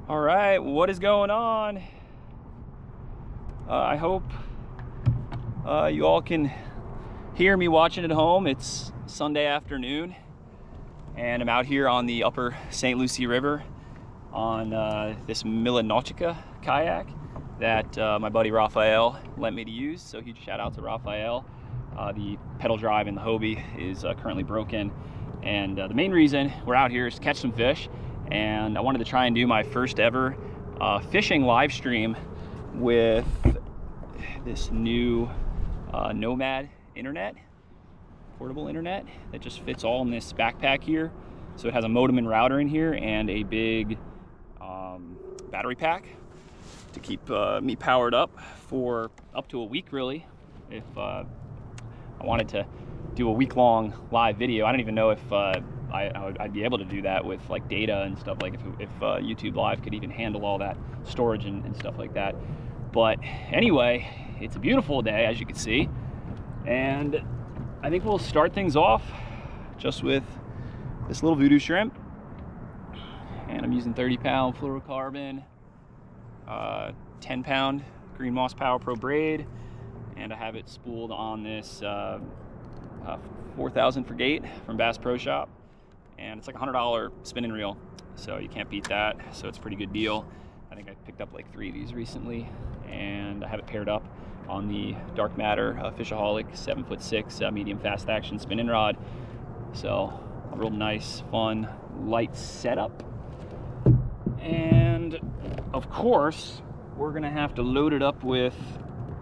All right, what is going on? I hope you all can hear me watching at home. It's Sunday afternoon, and I'm out here on the upper St. Lucie River on this Nautica kayak that my buddy Raphael lent me to use. So huge shout out to Raphael. The pedal drive in the Hobie is currently broken, and the main reason we're out here is to catch some fish. And I wanted to try and do my first ever fishing live stream with this new Nomad internet, portable internet that just fits all in this backpack here. So it has a modem and router in here and a big battery pack to keep me powered up for up to a week, really. If I wanted to do a week-long live video, I don't even know if I'd be able to do that with like data and stuff, like if YouTube Live could even handle all that storage and stuff like that. But anyway, it's a beautiful day, as you can see, and I think we'll start things off just with this little voodoo shrimp, and I'm using 30-pound fluorocarbon, 10-pound Green Moss Power Pro braid, and I have it spooled on this 4000 for Gate from Bass Pro Shop, and it's like a $100 spinning reel, so you can't beat that. So it's a pretty good deal. I think I picked up like 3 of these recently, and I have it paired up on the Dark Matter Fishaholic 7'6" medium fast action spinning rod. So a real nice, fun, light setup. And of course, we're gonna have to load it up with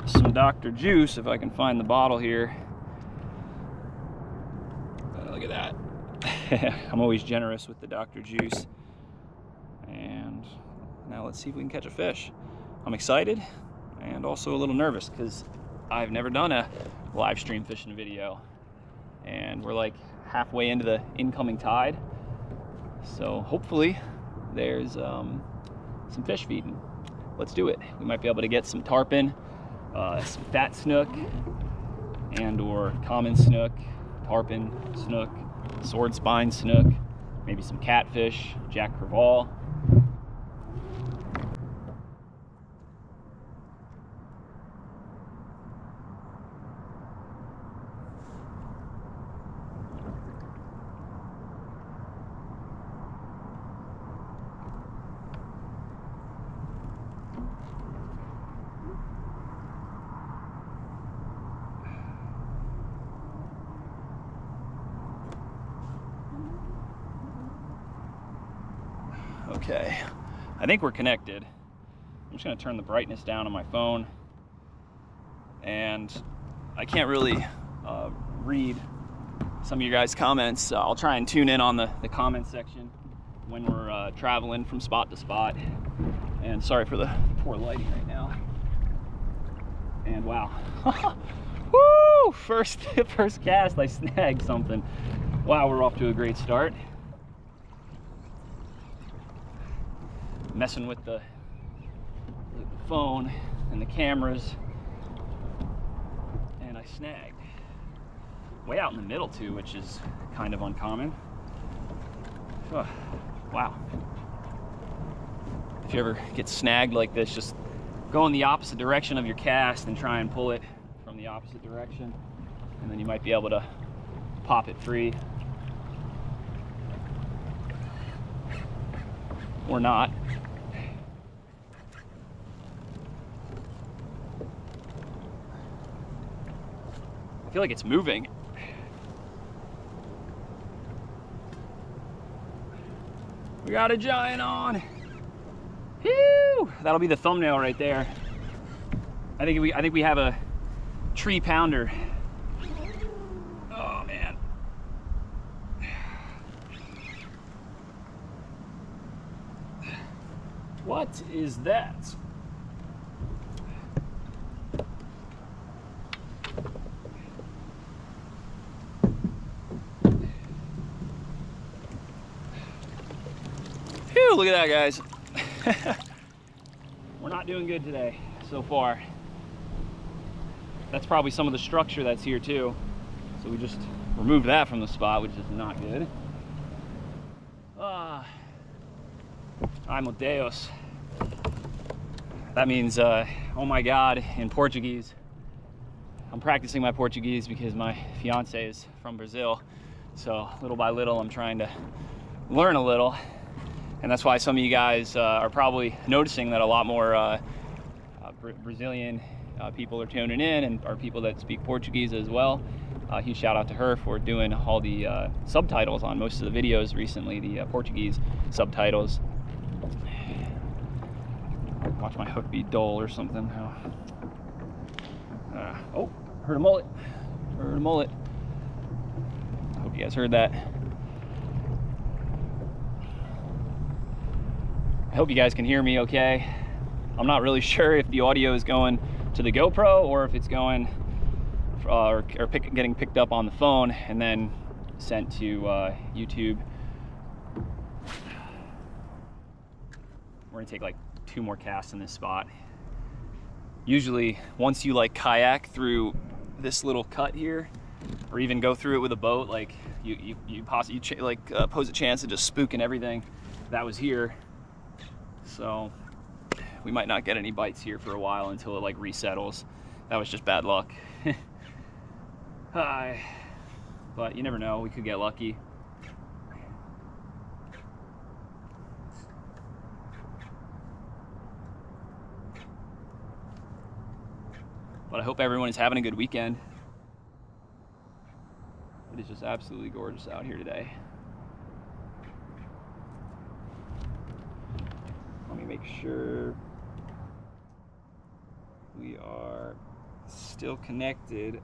some Dr. Juice, if I can find the bottle here. Look at that. I'm always generous with the Dr. Juice. And now let's see if we can catch a fish. I'm excited and also a little nervous because I've never done a live stream fishing video. And we're like halfway into the incoming tide. So hopefully there's some fish feeding. Let's do it. We might be able to get some tarpon, some fat snook, and or common snook, tarpon, snook, sword spine snook, maybe some catfish, jack crevalle. Okay, I think we're connected. I'm just gonna turn the brightness down on my phone, and I can't really read some of your guys' comments. So I'll try and tune in on the comment section when we're traveling from spot to spot. And sorry for the poor lighting right now. And wow, woo! First cast, I snagged something. Wow, we're off to a great start. Messing with the phone and the cameras, and I snagged way out in the middle too, which is kind of uncommon. Oh, wow. If you ever get snagged like this, just go in the opposite direction of your cast and try and pull it from the opposite direction, and then you might be able to pop it free, or not. I feel like it's moving. We got a giant on. Phew! That'll be the thumbnail right there. I think we have a tree pounder. Oh man. What is that? Phew, look at that, guys. We're not doing good today so far. That's probably some of the structure that's here too. So we just removed that from the spot, which is not good. Amo Deus. That means, oh my God, in Portuguese. I'm practicing my Portuguese because my fiance is from Brazil. So little by little, I'm trying to learn a little. And that's why some of you guys are probably noticing that a lot more Brazilian people are tuning in, and are people that speak Portuguese as well. Huge shout out to her for doing all the subtitles on most of the videos recently, the Portuguese subtitles. Watch my hook be dull or something. Oh, heard a mullet. Heard a mullet. I hope you guys heard that. I hope you guys can hear me okay. I'm not really sure if the audio is going to the GoPro or if it's going getting picked up on the phone and then sent to YouTube. We're gonna take like 2 more casts in this spot. Usually once you like kayak through this little cut here, or even go through it with a boat, like you pose a chance of just spooking everything that was here. So we might not get any bites here for a while until it like resettles. That was just bad luck. But you never know, we could get lucky. But I hope everyone is having a good weekend. It is just absolutely gorgeous out here today. Let me make sure we are still connected.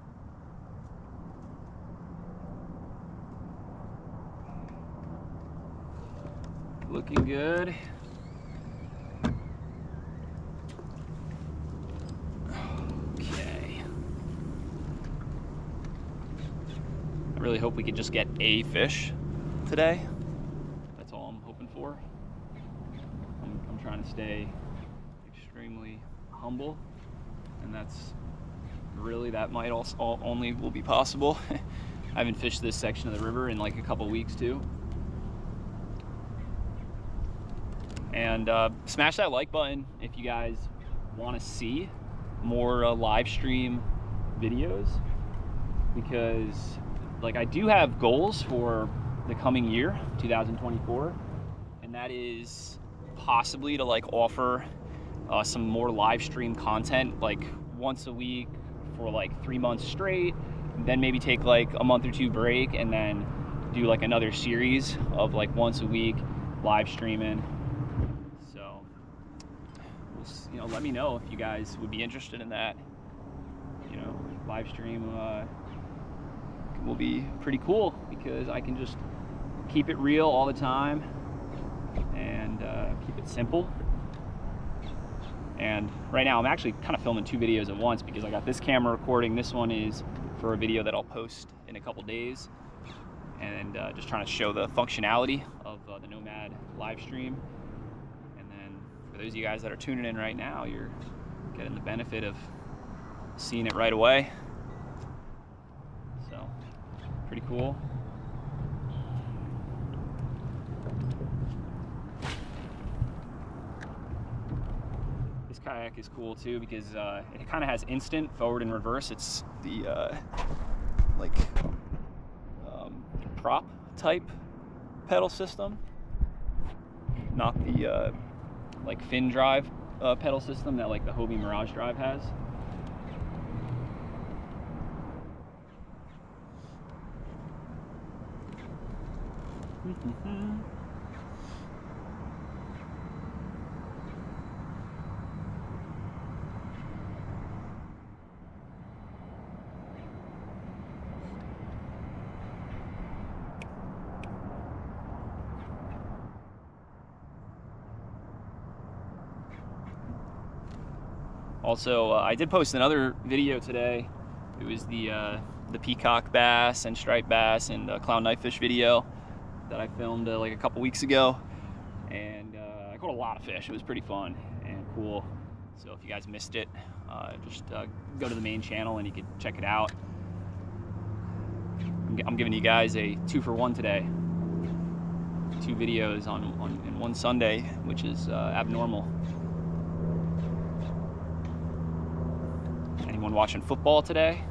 Looking good. Okay. I really hope we could just get a fish today. That's all I'm hoping for. I'm trying to stay extremely humble, and that's really, that might also only will be possible. I haven't fished this section of the river in like a couple weeks too. And smash that like button if you guys want to see more live stream videos, because like I do have goals for the coming year, 2024, and that is possibly to like offer some more live stream content like once a week for like 3 months straight, then maybe take like a month or 2 break, and then do like another series of like once a week live streaming. So you know, let me know if you guys would be interested in that. You know, live stream will be pretty cool because I can just keep it real all the time and keep it simple. And right now I'm actually kind of filming 2 videos at once because I got this camera recording. This one is for a video that I'll post in a couple days, and just trying to show the functionality of the Nomad live stream. And then for those of you guys that are tuning in right now, you're getting the benefit of seeing it right away. So pretty cool. This kayak is cool too because it kind of has instant forward and reverse. It's the like prop type pedal system, not the like fin drive pedal system that like the Hobie Mirage Drive has. Also, I did post another video today. It was the peacock bass and striped bass and clown knifefish video that I filmed like a couple weeks ago, and I caught a lot of fish. It was pretty fun and cool. So if you guys missed it, just go to the main channel and you can check it out. I'm giving you guys a 2-for-1 today. 2 videos in one Sunday, which is abnormal. Anyone watching football today?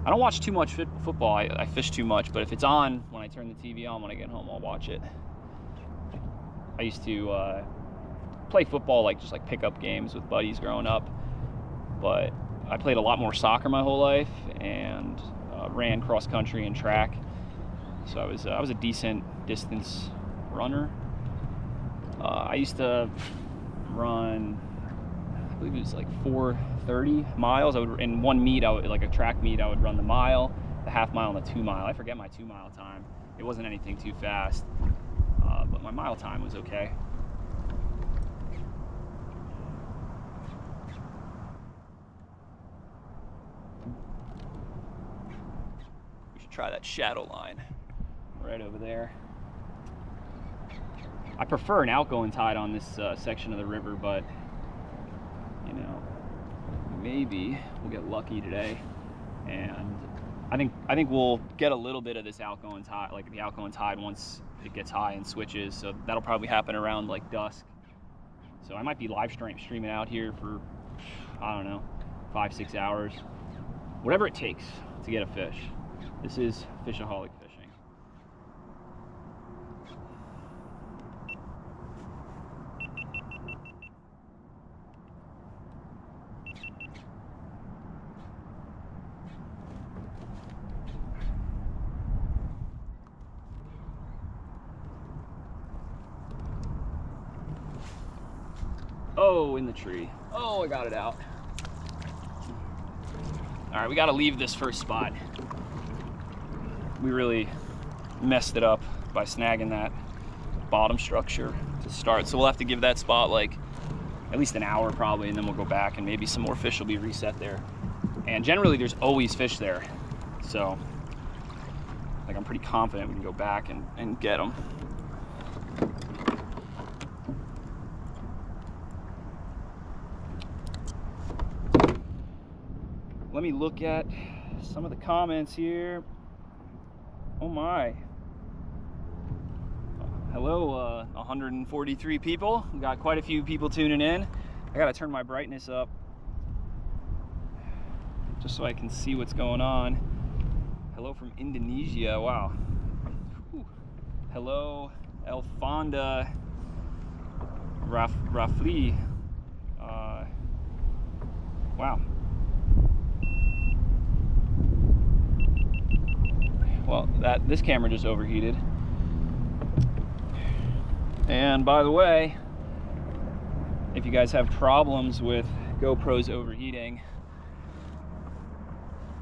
I don't watch too much football. I fish too much, but if it's on, when I turn the TV on when I get home, I'll watch it. I used to play football, like just like pickup games with buddies growing up, but I played a lot more soccer my whole life and ran cross country and track. So I was a decent distance runner. I used to run, I believe it was like 430 miles. I would, in one meet, like a track meet, I would run the mile, the half mile, and the 2 mile. I forget my 2 mile time. It wasn't anything too fast, but my mile time was okay. We should try that shadow line right over there. I prefer an outgoing tide on this section of the river, but you know, maybe we'll get lucky today, and I think we'll get a little bit of this outgoing tide, like the outgoing tide, once it gets high and switches. So that'll probably happen around like dusk. So I might be live streaming out here for, I don't know, 5-6 hours, whatever it takes to get a fish. This is fishaholic fishing. Oh, in the tree. Oh, I got it out. All right, we got to leave this first spot. We really messed it up by snagging that bottom structure to start. So we'll have to give that spot like at least an hour probably, and then we'll go back and maybe some more fish will be reset there. And generally there's always fish there. So like I'm pretty confident we can go back and get them. Let me look at some of the comments here. Oh my. Hello, 143 people. We got quite a few people tuning in. I gotta turn my brightness up just so I can see what's going on. Hello from Indonesia, wow. Whew. Hello, Elfonda Rafli. Wow. Well, this camera just overheated. And by the way, if you guys have problems with GoPros overheating,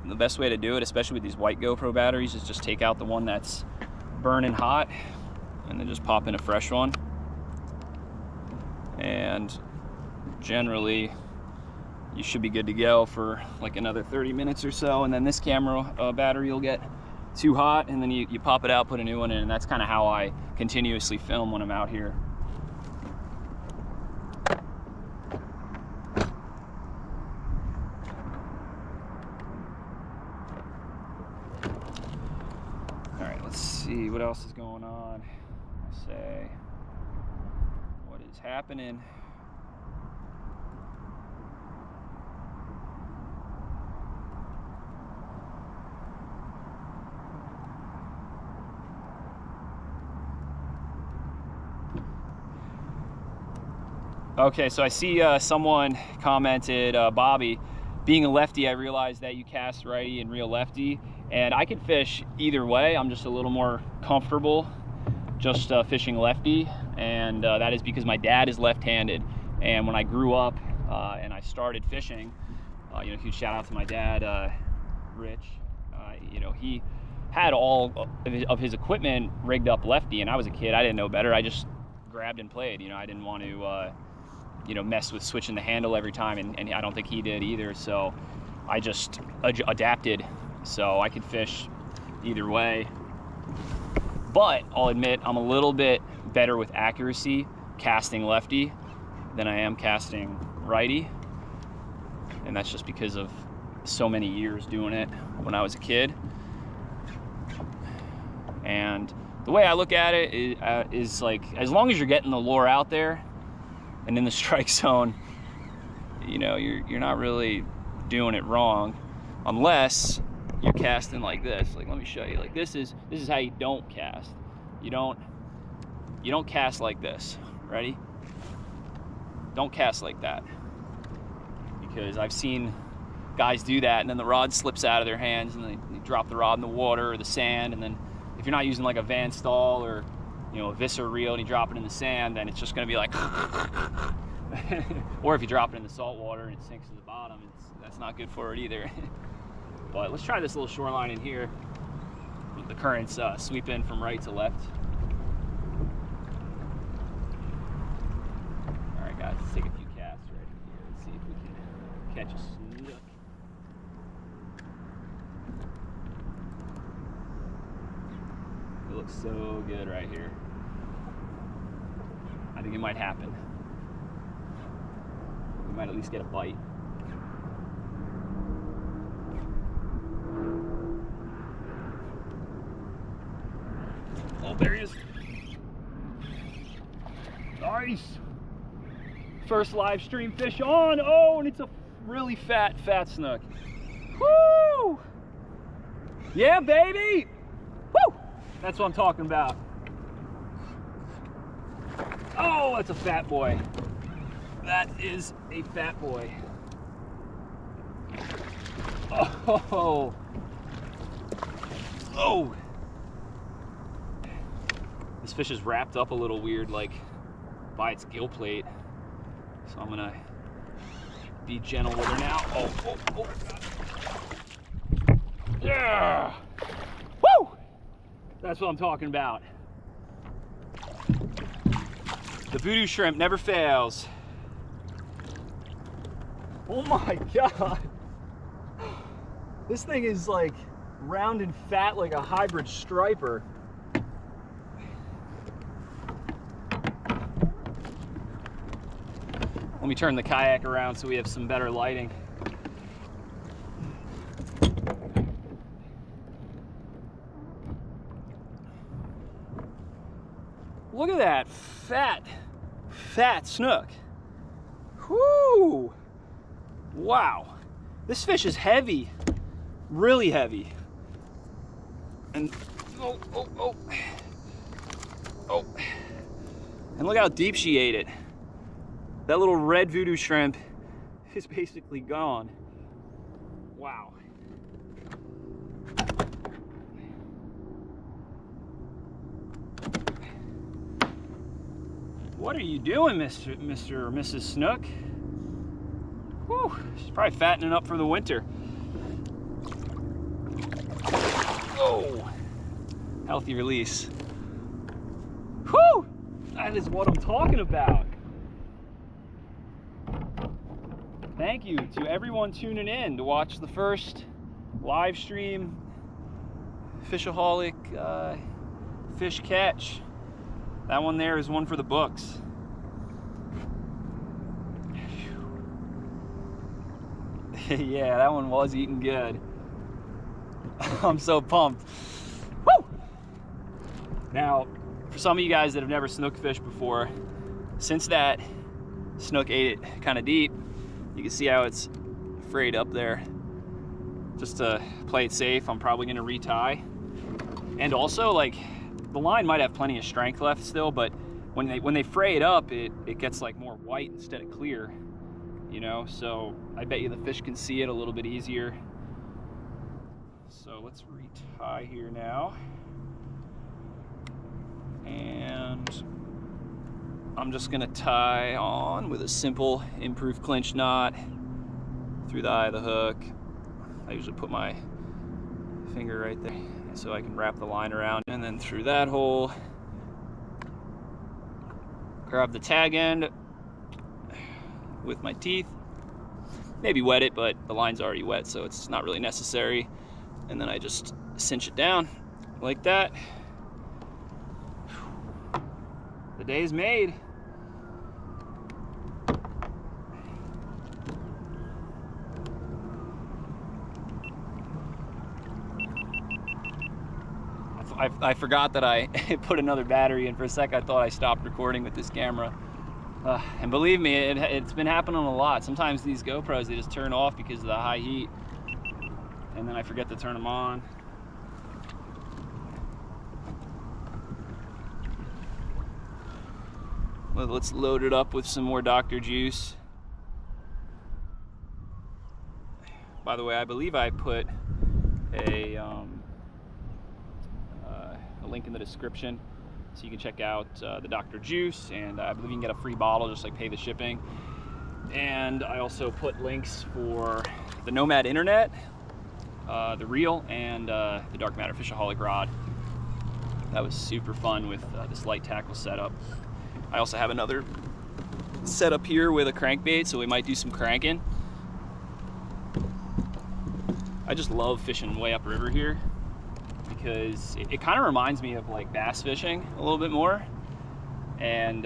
the best way to do it, especially with these white GoPro batteries, is just take out the one that's burning hot and then just pop in a fresh one. And generally you should be good to go for like another 30 minutes or so, and then this camera battery will get too hot, and then you pop it out, put a new one in, and that's kind of how I continuously film when I'm out here. All right, let's see what else is going on. Say, what is happening? Okay, so I see someone commented, Bobby, being a lefty, I realized that you cast righty and reel lefty, and I can fish either way. I'm just a little more comfortable just fishing lefty, and that is because my dad is left-handed. And when I grew up and I started fishing, you know, huge shout out to my dad, Rich. You know, he had all of his equipment rigged up lefty, and I was a kid, I didn't know better. I just grabbed and played. You know, I didn't want to you know, mess with switching the handle every time, and I don't think he did either, so I just adapted so I could fish either way. But I'll admit I'm a little bit better with accuracy casting lefty than I am casting righty, and that's just because of so many years doing it when I was a kid. And the way I look at it is like, as long as you're getting the lure out there and in the strike zone, you know, you're not really doing it wrong, unless you're casting like this. Like, let me show you. Like, this is how you don't cast. You don't cast like this. Ready? Don't cast like that, because I've seen guys do that, and then the rod slips out of their hands, and they drop the rod in the water or the sand, and then if you're not using like a Van Staal or, you know, a Visser reel, and you drop it in the sand, then it's just going to be like or if you drop it in the salt water and it sinks to the bottom, that's not good for it either. But let's try this little shoreline in here. The currents sweep in from right to left. All right, guys, let's take a few casts right here. Let's see if we can catch a snook. It looks so good right here. I think it might happen. We might at least get a bite. Oh, there he is. Nice. First live stream fish on. Oh, and it's a really fat snook. Woo! Yeah, baby. Woo! That's what I'm talking about. Oh, that's a fat boy. That is a fat boy. Oh. Oh. This fish is wrapped up a little weird, like by its gill plate. So I'm gonna be gentle with her now. Oh, oh, oh, God. Yeah. Woo! That's what I'm talking about. The voodoo shrimp never fails. Oh my God. This thing is like round and fat like a hybrid striper. Let me turn the kayak around so we have some better lighting. Look at that fat snook. Whoo! Wow, this fish is heavy, really heavy. And oh, and look how deep she ate it. That little red voodoo shrimp is basically gone. Wow. What are you doing, Mr. or Mrs. Snook? Whew, she's probably fattening up for the winter. Oh, healthy release. Whew, that is what I'm talking about. Thank you to everyone tuning in to watch the first live stream Fishaholic fish catch. That one there is one for the books. Yeah, that one was eating good. I'm so pumped. Woo! Now, for some of you guys that have never snook fished before, since that snook ate it kind of deep, you can see how it's frayed up there. Just to play it safe, I'm probably gonna retie. And also, like, the line might have plenty of strength left still, but when they fray it up, it gets like more white instead of clear, you know? So I bet you the fish can see it a little bit easier. So let's retie here now. And I'm just gonna tie on with a simple improved clinch knot through the eye of the hook. I usually put my finger right there so I can wrap the line around, and then through that hole, grab the tag end with my teeth, maybe wet it, but the line's already wet, so it's not really necessary. And then I just cinch it down like that. The day's made. I forgot that I put another battery in. For a sec I thought I stopped recording with this camera. And believe me, it's been happening a lot. Sometimes these GoPros, they just turn off because of the high heat, and then I forget to turn them on. Well, let's load it up with some more Dr. Juice. By the way, I believe I put a link in the description so you can check out the Dr. Juice, and I believe you can get a free bottle, just like pay the shipping. And I also put links for the Nomad internet, the reel, and the Dark Matter Fishaholic rod. That was super fun with this light tackle setup. I also have another setup here with a crankbait, so we might do some cranking. I just love fishing way upriver here because it kind of reminds me of like bass fishing a little bit more. And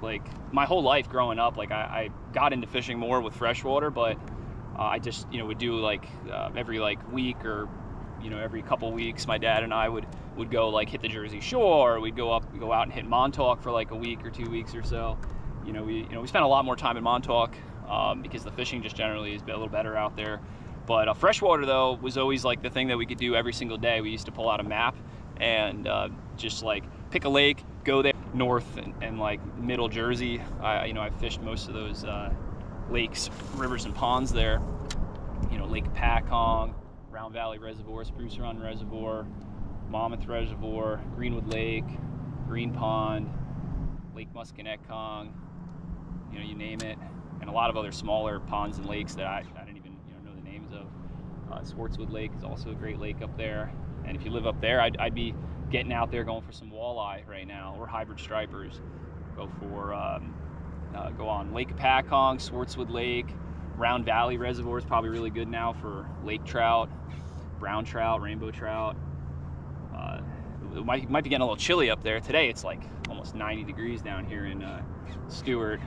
like my whole life growing up, like I got into fishing more with freshwater, but I just, would do like every like week or, every couple weeks, my dad and I would go like hit the Jersey Shore, or we'd go out and hit Montauk for like a week or 2 weeks or so. We spent a lot more time in Montauk because the fishing just generally is a little better out there. But freshwater though was always like the thing that we could do every single day. We used to pull out a map and just like pick a lake, go there. North and like middle Jersey, I fished most of those lakes, rivers, and ponds there. Lake Pacong, Round Valley Reservoir, Spruce Run Reservoir, Monmouth Reservoir, Greenwood Lake, Green Pond, Lake Musconetcong, you name it, and a lot of other smaller ponds and lakes that I didn't even know the names of. Swartzwood Lake is also a great lake up there, and if you live up there, I'd be getting out there going for some walleye right now, or hybrid stripers. Go on Lake Pacong, Swartzwood Lake, Round Valley Reservoir is probably really good now for lake trout, brown trout, rainbow trout. It might be getting a little chilly up there. Today it's like almost 90 degrees down here in Stewart.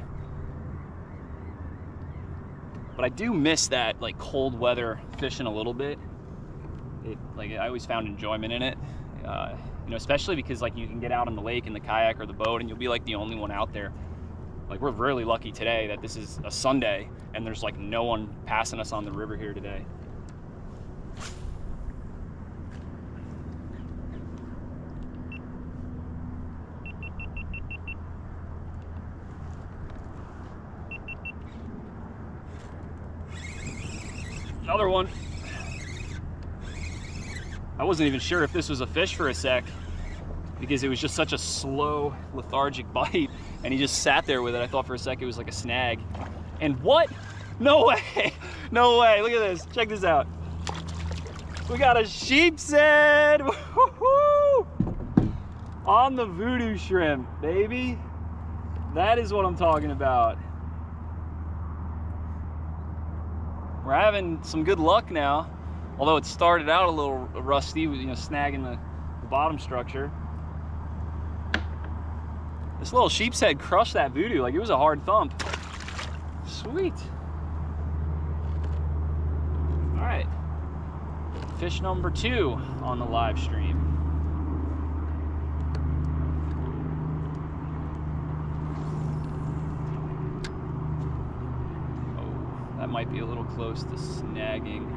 But I do miss that like cold weather fishing a little bit. I always found enjoyment in it. Especially because like you can get out on the lake in the kayak or the boat and you'll be like the only one out there. Like we're really lucky today that this is a Sunday and there's like no one passing us on the river here today. Another one. I wasn't even sure if this was a fish for a sec because it was just such a slow, lethargic bite, and he just sat there with it. I thought for a sec it was like a snag. And what? No way! No way! Look at this. Check this out. We got a sheep's head! Woo-hoo-hoo! On the voodoo shrimp, baby. That is what I'm talking about. We're having some good luck now. Although it started out a little rusty, snagging the bottom structure. This little sheep's head crushed that voodoo, like it was a hard thump. Sweet. All right, fish number 2 on the live stream. Oh, that might be a little close to snagging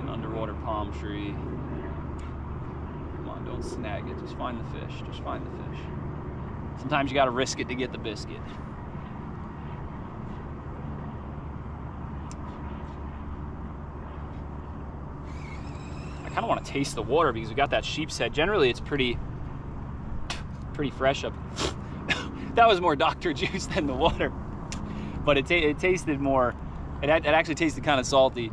underwater palm tree. Come on, don't snag it. Just find the fish. Just find the fish. Sometimes you gotta risk it to get the biscuit. I kind of want to taste the water because we got that sheep's head. Generally, it's pretty fresh up. That was more Dr. Juice than the water, but it tasted more. It actually tasted kind of salty.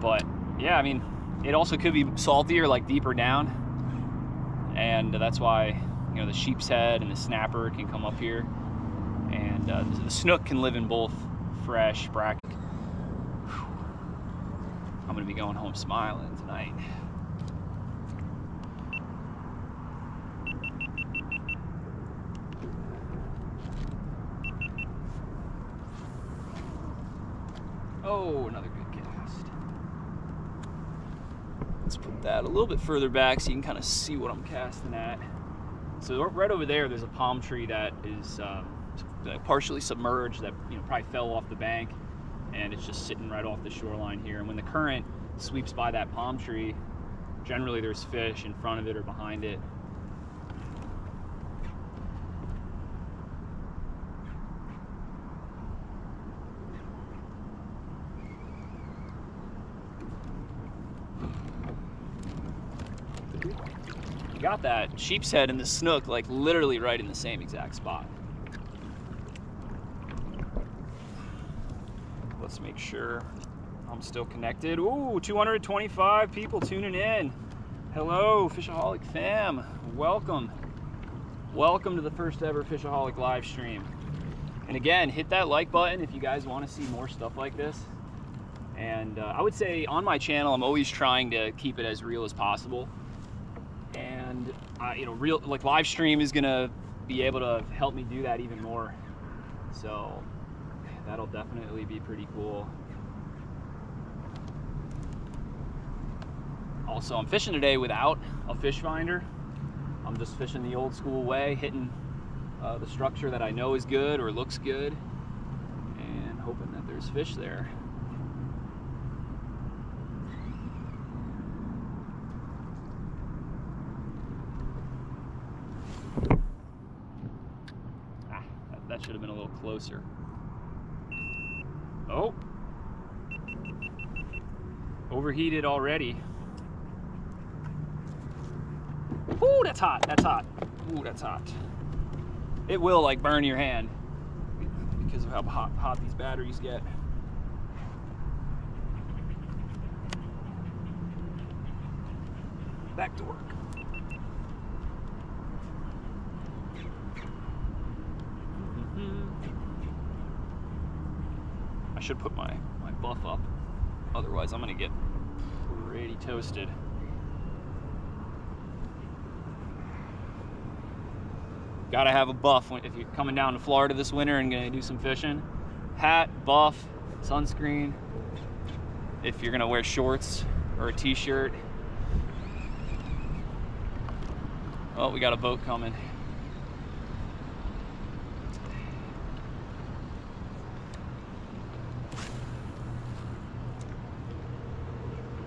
But yeah, I mean, it also could be saltier, like deeper down, and that's why the sheep's head and the snapper can come up here, and the snook can live in both fresh bracket. I'm gonna be going home smiling tonight. Oh, another good cast. Let's put that a little bit further back so you can kind of see what I'm casting at. So right over there, there's a palm tree that is partially submerged, that probably fell off the bank, and it's just sitting right off the shoreline here. And when the current sweeps by that palm tree, generally there's fish in front of it or behind it. Got that sheep's head and the snook like literally right in the same exact spot. Let's make sure I'm still connected. Ooh, 225 people tuning in. Hello, Fishaholic fam. Welcome. Welcome to the first ever Fishaholic live stream. And again, hit that like button if you guys want to see more stuff like this. And I would say on my channel, I'm always trying to keep it as real as possible. And real live stream is gonna be able to help me do that even more. So that'll definitely be pretty cool. Also, I'm fishing today without a fish finder. I'm just fishing the old school way, hitting the structure that I know is good or looks good, and hoping that there's fish there. That should have been a little closer. Oh, overheated already. Ooh, that's hot, that's hot. Ooh, that's hot. It will like burn your hand because of how hot these batteries get. Back to work. I should put my buff up, otherwise I'm gonna get pretty toasted. Gotta have a buff if you're coming down to Florida this winter and gonna do some fishing. Hat, buff, sunscreen. If you're gonna wear shorts or a t-shirt. Oh, we got a boat coming.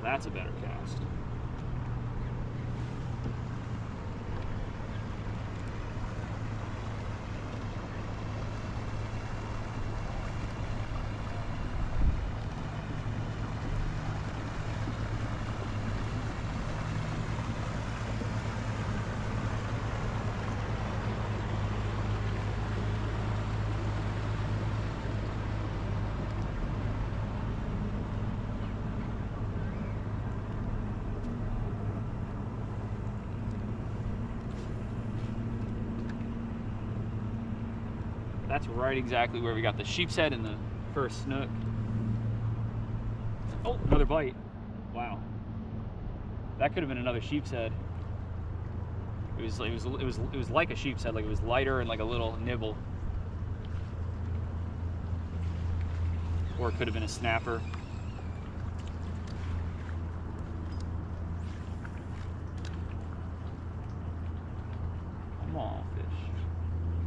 That's a better cast. That's right exactly where we got the sheep's head and the first snook. Oh, another bite. Wow. That could have been another sheep's head. It was like a sheep's head, like it was lighter and like a little nibble. Or it could have been a snapper. Come on, fish.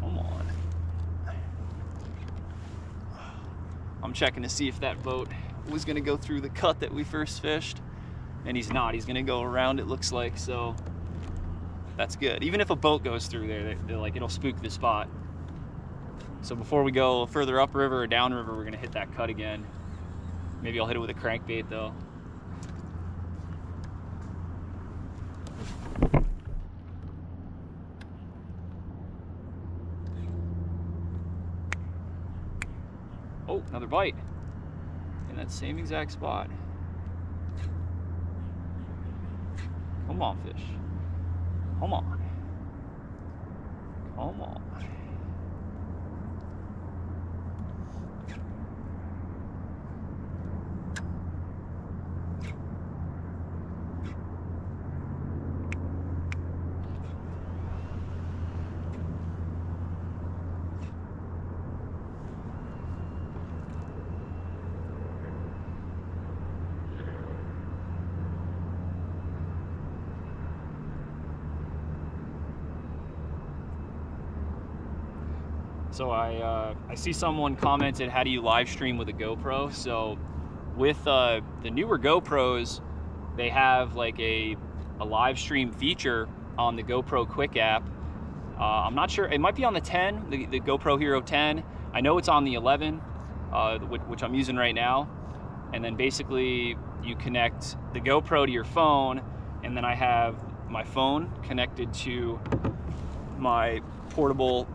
Come on. I'm checking to see if that boat was gonna go through the cut that we first fished, and he's not. He's gonna go around, it looks like, so that's good. Even if a boat goes through there, they're like, it'll spook the spot. So before we go further upriver or downriver, we're gonna hit that cut again. Maybe I'll hit it with a crankbait though. Oh, another bite in that same exact spot. Come on, fish. Come on. Come on. So I see someone commented, how do you live stream with a GoPro? So with the newer GoPros, they have like a live stream feature on the GoPro Quick app. I'm not sure, it might be on the 10, the GoPro Hero 10. I know it's on the 11, which I'm using right now. And then basically you connect the GoPro to your phone, and then I have my phone connected to my portable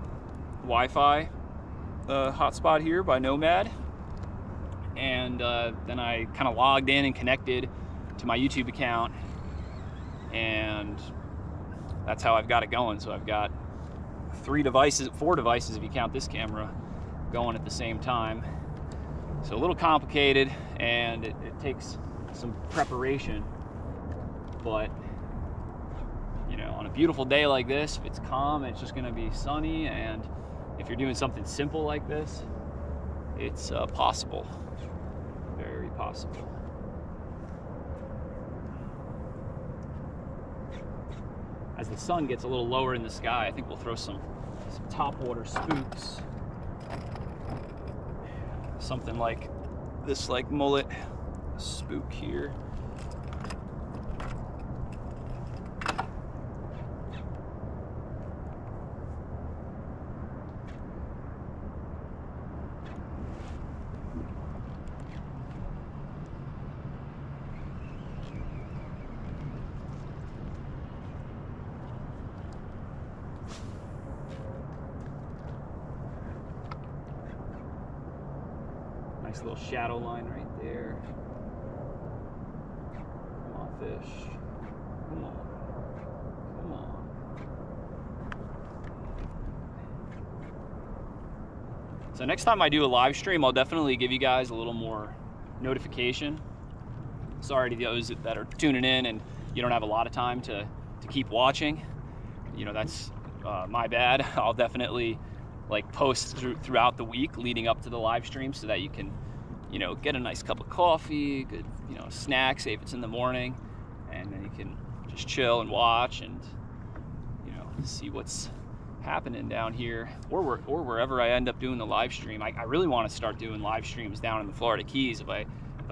Wi-Fi hotspot here by Nomad. And then I kind of logged in and connected to my YouTube account, and that's how I've got it going. So I've got 4 devices if you count this camera, going at the same time. So a little complicated, and it takes some preparation, but you know, on a beautiful day like this, if it's calm, it's just gonna be sunny, and if you're doing something simple like this, it's possible, very possible. As the sun gets a little lower in the sky, I think we'll throw some topwater spooks. Something like this, like mullet spook here. Nice little shadow line right there. Come on, fish. Come on. Come on. So next time I do a live stream, I'll definitely give you guys a little more notification. Sorry to those that are tuning in and you don't have a lot of time to keep watching. You know, that's my bad. I'll definitely like post throughout the week leading up to the live stream, so that you can, you know, get a nice cup of coffee, good, you know, snack, say if it's in the morning, and then you can just chill and watch and, you know, see what's happening down here, or wherever I end up doing the live stream. I really want to start doing live streams down in the Florida Keys. If I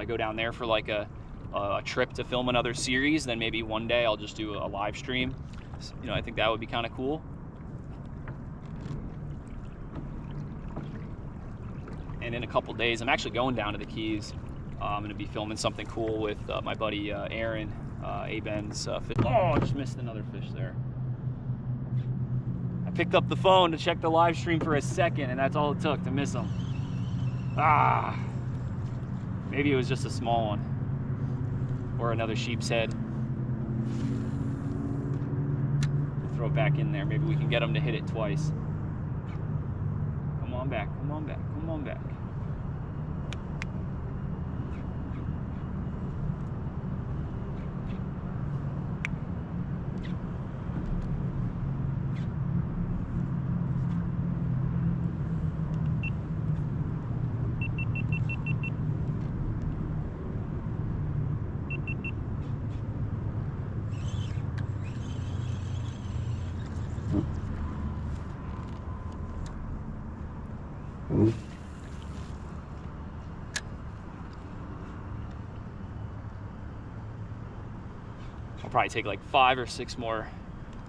go down there for like a trip to film another series, then maybe one day I'll just do a live stream. So, you know, I think that would be kind of cool. And in a couple days, I'm actually going down to the Keys. I'm going to be filming something cool with my buddy Aaron, A-Ben's fish. Oh, I just missed another fish there. I picked up the phone to check the live stream for a second, and that's all it took to miss him. Ah, maybe it was just a small one, or another sheep's head. We'll throw it back in there. Maybe we can get him to hit it twice. Come on back, come on back, come on back. I'll probably take like 5 or 6 more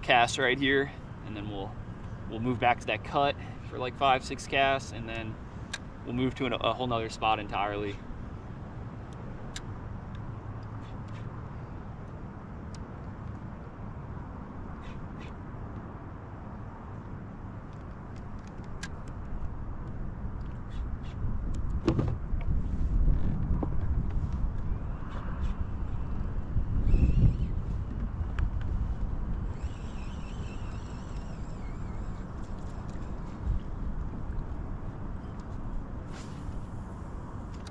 casts right here, and then we'll move back to that cut for like 5, 6 casts, and then we'll move to a whole nother spot entirely.